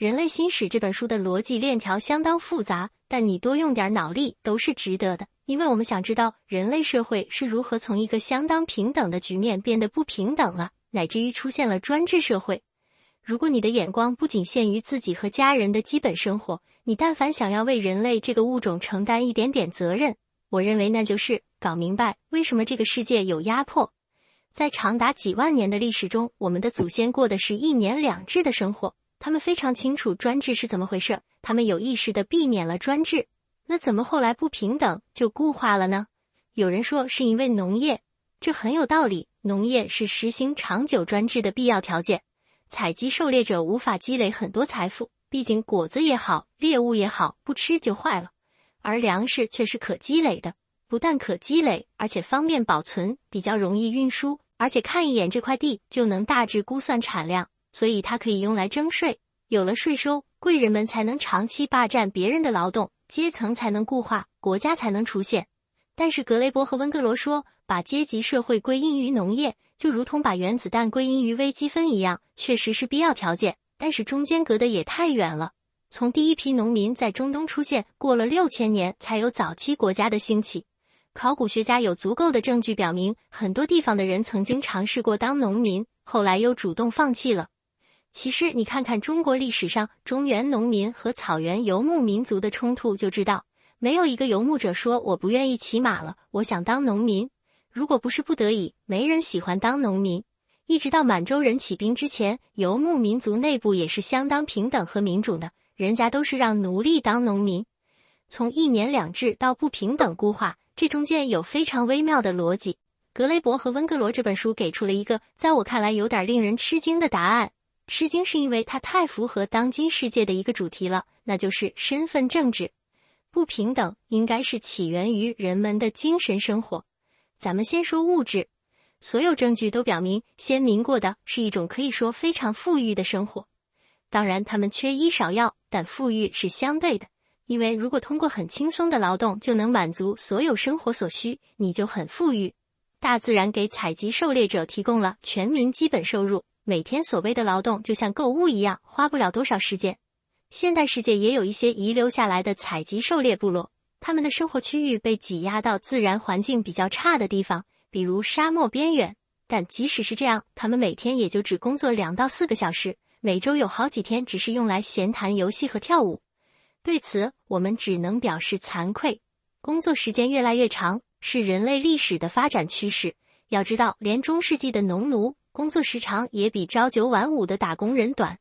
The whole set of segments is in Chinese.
人类新史》这本书的逻辑链条相当复杂，但你多用点脑力都是值得的，因为我们想知道人类社会是如何从一个相当平等的局面变得不平等了，乃至于出现了专制社会。如果你的眼光不仅限于自己和家人的基本生活，你但凡想要为人类这个物种承担一点点责任，我认为那就是搞明白为什么这个世界有压迫。在长达几万年的历史中，我们的祖先过的是1年2制的生活，他们非常清楚专制是怎么回事，他们有意识地避免了专制。那怎么后来不平等就固化了呢？有人说是因为农业，这很有道理，农业是实行长久专制的必要条件。采集狩猎者无法积累很多财富，毕竟果子也好，猎物也好，不吃就坏了。而粮食却是可积累的，不但可积累，而且方便保存，比较容易运输，而且看一眼这块地就能大致估算产量，所以它可以用来征税。有了税收，贵人们才能长期霸占别人的劳动，阶层才能固化，国家才能出现。但是格雷伯和温格罗说，把阶级社会归因于农业，就如同把原子弹归因于微积分一样，确实是必要条件，但是中间隔得也太远了。从第一批农民在中东出现，过了6000年才有早期国家的兴起。考古学家有足够的证据表明，很多地方的人曾经尝试过当农民，后来又主动放弃了。其实你看看中国历史上中原农民和草原游牧民族的冲突就知道，没有一个游牧者说我不愿意骑马了，我想当农民。如果不是不得已，没人喜欢当农民。一直到满洲人起兵之前，游牧民族内部也是相当平等和民主的，人家都是让奴隶当农民。从1年2制到不平等固化，这中间有非常微妙的逻辑。格雷伯和温格罗这本书给出了一个在我看来有点令人吃惊的答案。吃惊是因为它太符合当今世界的一个主题了，那就是身份政治。不平等应该是起源于人们的精神生活。咱们先说物质，所有证据都表明先民过的是一种可以说非常富裕的生活。当然他们缺医少药，但富裕是相对的，因为如果通过很轻松的劳动就能满足所有生活所需，你就很富裕。大自然给采集狩猎者提供了全民基本收入，每天所谓的劳动就像购物一样，花不了多少时间。现代世界也有一些遗留下来的采集狩猎部落，他们的生活区域被挤压到自然环境比较差的地方，比如沙漠边缘。但即使是这样，他们每天也就只工作2到4个小时，每周有好几天只是用来闲谈游戏和跳舞。对此，我们只能表示惭愧。工作时间越来越长，是人类历史的发展趋势。要知道，连中世纪的农奴工作时长也比朝9晚5的打工人短。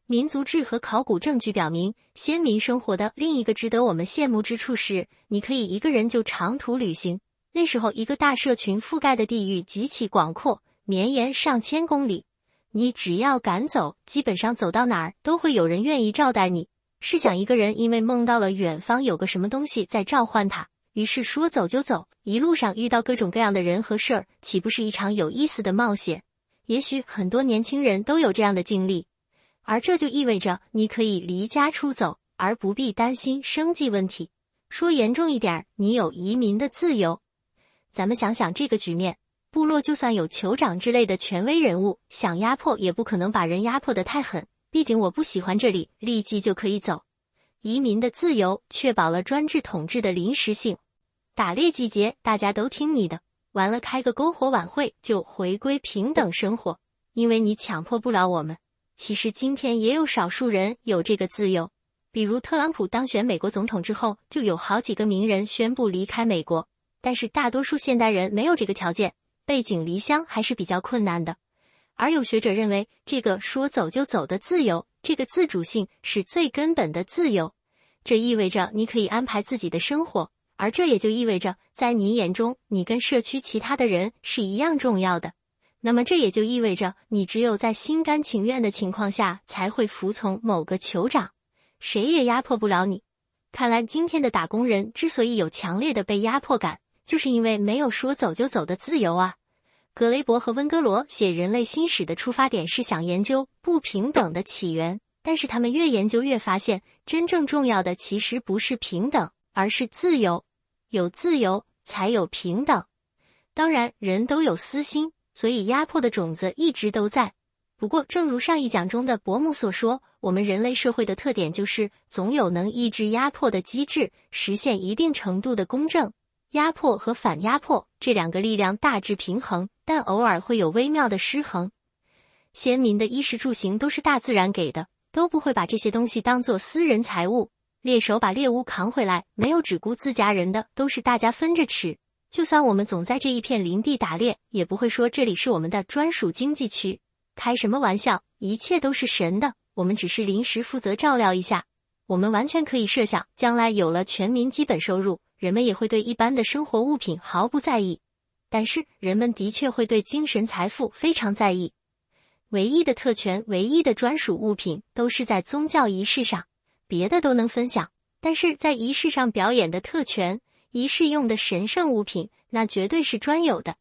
民族志和考古证据表明，先民生活的另一个值得我们羡慕之处是，你可以一个人就长途旅行。那时候一个大社群覆盖的地域极其广阔，绵延上千公里。你只要敢走，基本上走到哪儿都会有人愿意招待你。试想一个人因为梦到了远方有个什么东西在召唤他，于是说走就走，一路上遇到各种各样的人和事儿，岂不是一场有意思的冒险？也许很多年轻人都有这样的经历，而这就意味着你可以离家出走，而不必担心生计问题。说严重一点，你有移民的自由。咱们想想这个局面，部落就算有酋长之类的权威人物，想压迫也不可能把人压迫得太狠，毕竟我不喜欢这里，立即就可以走。移民的自由确保了专制统治的临时性。打猎季节大家都听你的，完了开个篝火晚会就回归平等生活，因为你强迫不了我们。其实今天也有少数人有这个自由，比如特朗普当选美国总统之后，就有好几个名人宣布离开美国，但是大多数现代人没有这个条件，背井离乡还是比较困难的。而有学者认为，这个说走就走的自由，这个自主性是最根本的自由。这意味着你可以安排自己的生活，而这也就意味着在你眼中，你跟社区其他的人是一样重要的。那么这也就意味着你只有在心甘情愿的情况下才会服从某个酋长，谁也压迫不了你。看来今天的打工人之所以有强烈的被压迫感，就是因为没有说走就走的自由啊。格雷伯和温格罗写人类新史的出发点是想研究不平等的起源，但是他们越研究越发现，真正重要的其实不是平等，而是自由。有自由才有平等。当然，人都有私心，所以压迫的种子一直都在。不过，正如上一讲中的伯母所说，我们人类社会的特点就是总有能抑制压迫的机制，实现一定程度的公正。压迫和反压迫这两个力量大致平衡，但偶尔会有微妙的失衡。先民的衣食住行都是大自然给的，都不会把这些东西当作私人财物。猎手把猎物扛回来，没有只顾自家人的，都是大家分着吃。就算我们总在这一片林地打猎，也不会说这里是我们的专属经济区。开什么玩笑，一切都是神的，我们只是临时负责照料一下。我们完全可以设想，将来有了全民基本收入，人们也会对一般的生活物品毫不在意。但是人们的确会对精神财富非常在意。唯一的特权，唯一的专属物品，都是在宗教仪式上，别的都能分享。但是在仪式上表演的特权，仪式用的神圣物品，那绝对是专有的。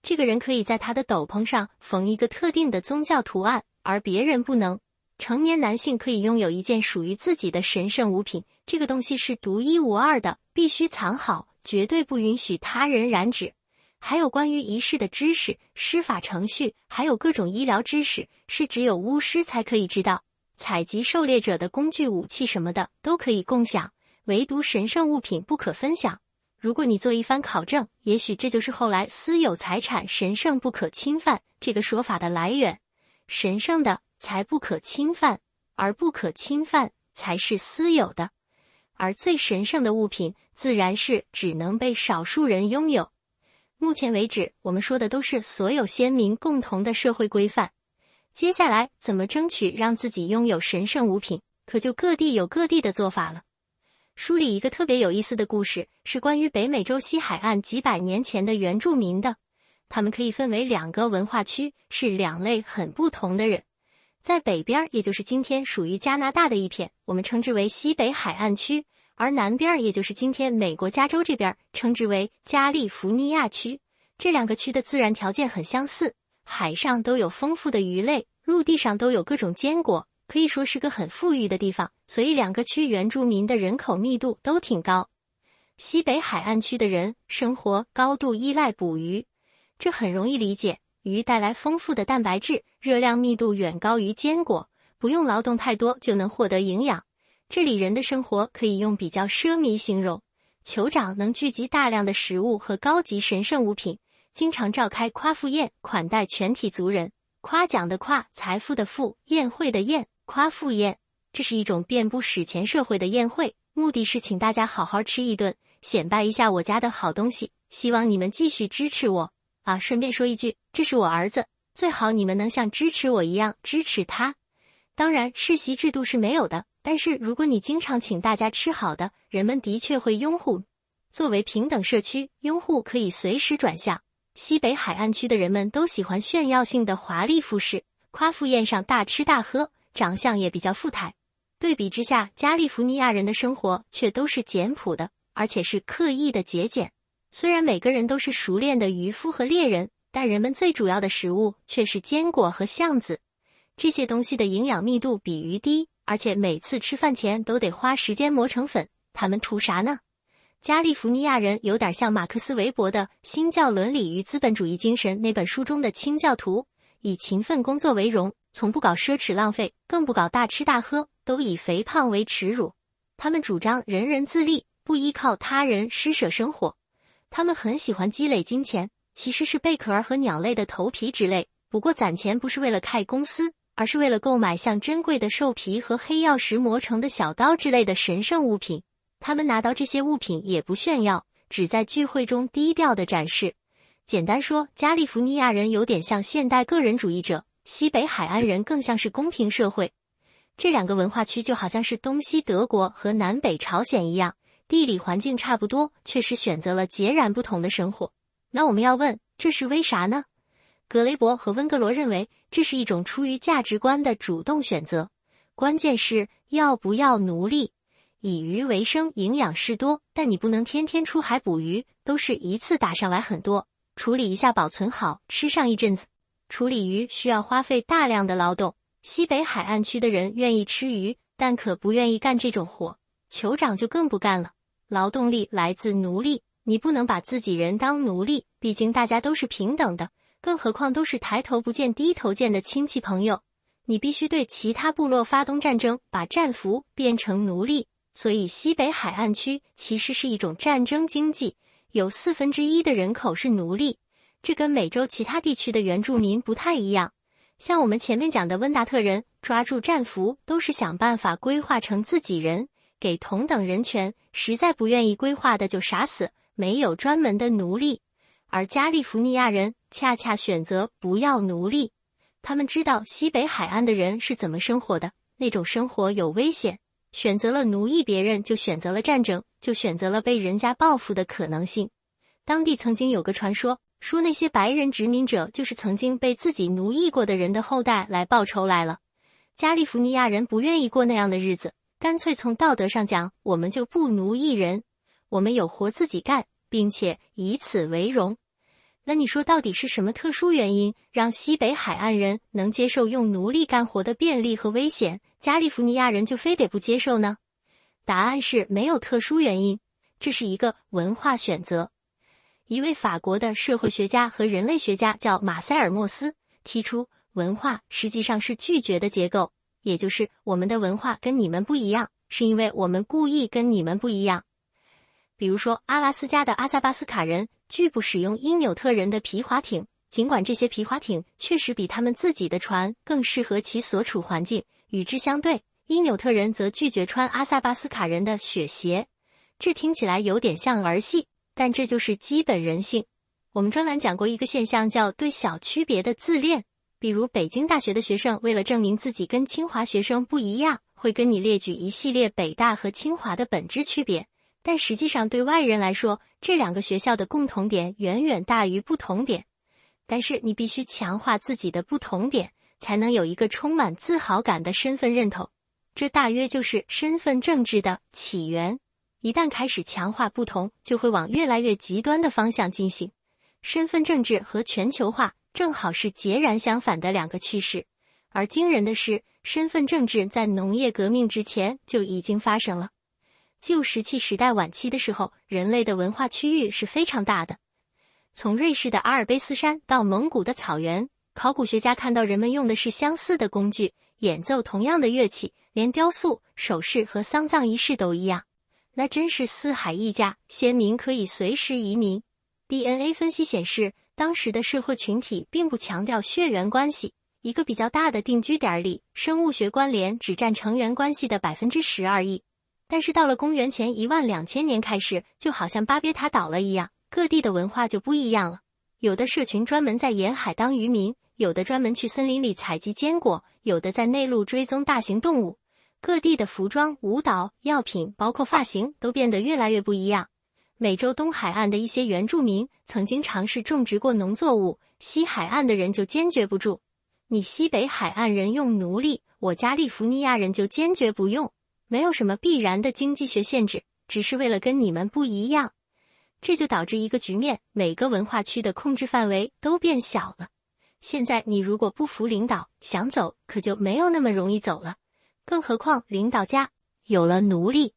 这个人可以在他的斗篷上缝一个特定的宗教图案，而别人不能。成年男性可以拥有一件属于自己的神圣物品，这个东西是独一无二的，必须藏好，绝对不允许他人染指。还有关于仪式的知识、施法程序，还有各种医疗知识，是只有巫师才可以知道。采集狩猎者的工具、武器什么的都可以共享，唯独神圣物品不可分享。如果你做一番考证，也许这就是后来私有财产神圣不可侵犯这个说法的来源。神圣的才不可侵犯，而不可侵犯才是私有的。而最神圣的物品，自然是只能被少数人拥有。目前为止，我们说的都是所有先民共同的社会规范。接下来，怎么争取让自己拥有神圣物品，可就各地有各地的做法了。书里一个特别有意思的故事，是关于北美洲西海岸几百年前的原住民的。他们可以分为两个文化区，是两类很不同的人。在北边，也就是今天属于加拿大的一片，我们称之为西北海岸区，而南边，也就是今天美国加州这边，称之为加利福尼亚区。这两个区的自然条件很相似，海上都有丰富的鱼类，陆地上都有各种坚果，可以说是个很富裕的地方，所以两个区原住民的人口密度都挺高。西北海岸区的人生活高度依赖捕鱼，这很容易理解，鱼带来丰富的蛋白质，热量密度远高于坚果，不用劳动太多就能获得营养。这里人的生活可以用比较奢靡形容，酋长能聚集大量的食物和高级神圣物品，经常召开夸父宴款待全体族人。夸奖的夸，财富的富，宴会的宴，夸父宴。这是一种遍布史前社会的宴会，目的是请大家好好吃一顿，显摆一下我家的好东西，希望你们继续支持我。顺便说一句，这是我儿子，最好你们能像支持我一样支持他。当然，世袭制度是没有的，但是如果你经常请大家吃好的，人们的确会拥护。作为平等社区，拥护可以随时转向。西北海岸区的人们都喜欢炫耀性的华丽服饰，夸父宴上大吃大喝，长相也比较富态。对比之下，加利福尼亚人的生活却都是简朴的，而且是刻意的节俭。虽然每个人都是熟练的渔夫和猎人，但人们最主要的食物却是坚果和橡子。这些东西的营养密度比鱼低，而且每次吃饭前都得花时间磨成粉。他们图啥呢？加利福尼亚人有点像马克思韦伯的《新教伦理与资本主义精神》那本书中的清教徒，以勤奋工作为荣，从不搞奢侈浪费，更不搞大吃大喝，都以肥胖为耻辱。他们主张人人自立，不依靠他人施舍生活。他们很喜欢积累金钱，其实是贝壳和鸟类的头皮之类，不过攒钱不是为了开公司，而是为了购买像珍贵的兽皮和黑曜石磨成的小刀之类的神圣物品。他们拿到这些物品也不炫耀，只在聚会中低调地展示。简单说，加利福尼亚人有点像现代个人主义者，西北海岸人更像是公平社会。这两个文化区就好像是东西德国和南北朝鲜一样，地理环境差不多，却是选择了截然不同的生活。那我们要问，这是为啥呢？格雷伯和温格罗认为，这是一种出于价值观的主动选择。关键是要不要奴隶。以鱼为生，营养是多，但你不能天天出海捕鱼，都是一次打上来很多，处理一下保存好，吃上一阵子。处理鱼需要花费大量的劳动，西北海岸区的人愿意吃鱼，但可不愿意干这种活，酋长就更不干了。劳动力来自奴隶，你不能把自己人当奴隶，毕竟大家都是平等的，更何况都是抬头不见低头见的亲戚朋友。你必须对其他部落发动战争，把战俘变成奴隶。所以西北海岸区其实是一种战争经济，有1/4的人口是奴隶。这跟美洲其他地区的原住民不太一样。像我们前面讲的温达特人，抓住战俘都是想办法规划成自己人，给同等人权，实在不愿意规划的就杀死，没有专门的奴隶。而加利福尼亚人恰恰选择不要奴隶，他们知道西北海岸的人是怎么生活的，那种生活有危险，选择了奴役别人，就选择了战争，就选择了被人家报复的可能性。当地曾经有个传说，说那些白人殖民者就是曾经被自己奴役过的人的后代来报仇来了。加利福尼亚人不愿意过那样的日子，干脆从道德上讲，我们就不奴役人，我们有活自己干，并且以此为荣。那你说到底是什么特殊原因让西北海岸人能接受用奴隶干活的便利和危险，加利福尼亚人就非得不接受呢？答案是没有特殊原因，这是一个文化选择。一位法国的社会学家和人类学家叫马塞尔·莫斯，提出文化实际上是拒绝的结构，也就是我们的文化跟你们不一样，是因为我们故意跟你们不一样。比如说阿拉斯加的阿萨巴斯卡人拒不使用因纽特人的皮划艇，尽管这些皮划艇确实比他们自己的船更适合其所处环境，与之相对，因纽特人则拒绝穿阿萨巴斯卡人的雪鞋。这听起来有点像儿戏，但这就是基本人性。我们专栏讲过一个现象，叫对小区别的自恋。比如北京大学的学生为了证明自己跟清华学生不一样，会跟你列举一系列北大和清华的本质区别，但实际上对外人来说，这两个学校的共同点远远大于不同点。但是你必须强化自己的不同点，才能有一个充满自豪感的身份认同。这大约就是身份政治的起源。一旦开始强化不同，就会往越来越极端的方向进行。身份政治和全球化正好是截然相反的两个趋势。而惊人的是，身份政治在农业革命之前就已经发生了。旧石器时代晚期的时候，人类的文化区域是非常大的。从瑞士的阿尔卑斯山到蒙古的草原，考古学家看到人们用的是相似的工具，演奏同样的乐器，连雕塑、首饰和丧葬仪式都一样。那真是四海一家，先民可以随时移民。DNA 分析显示，当时的社会群体并不强调血缘关系，一个比较大的定居点里，生物学关联只占成员关系的10%而已。但是到了公元前12000年开始，就好像巴别塔倒了一样，各地的文化就不一样了。有的社群专门在沿海当渔民，有的专门去森林里采集坚果，有的在内陆追踪大型动物。各地的服装、舞蹈、药品，包括发型，都变得越来越不一样。美洲东海岸的一些原住民曾经尝试种植过农作物，西海岸的人就坚决不住。你西北海岸人用奴隶，我加利福尼亚人就坚决不用。没有什么必然的经济学限制，只是为了跟你们不一样。这就导致一个局面，每个文化区的控制范围都变小了。现在你如果不服领导，想走可就没有那么容易走了。更何况领导家有了奴隶，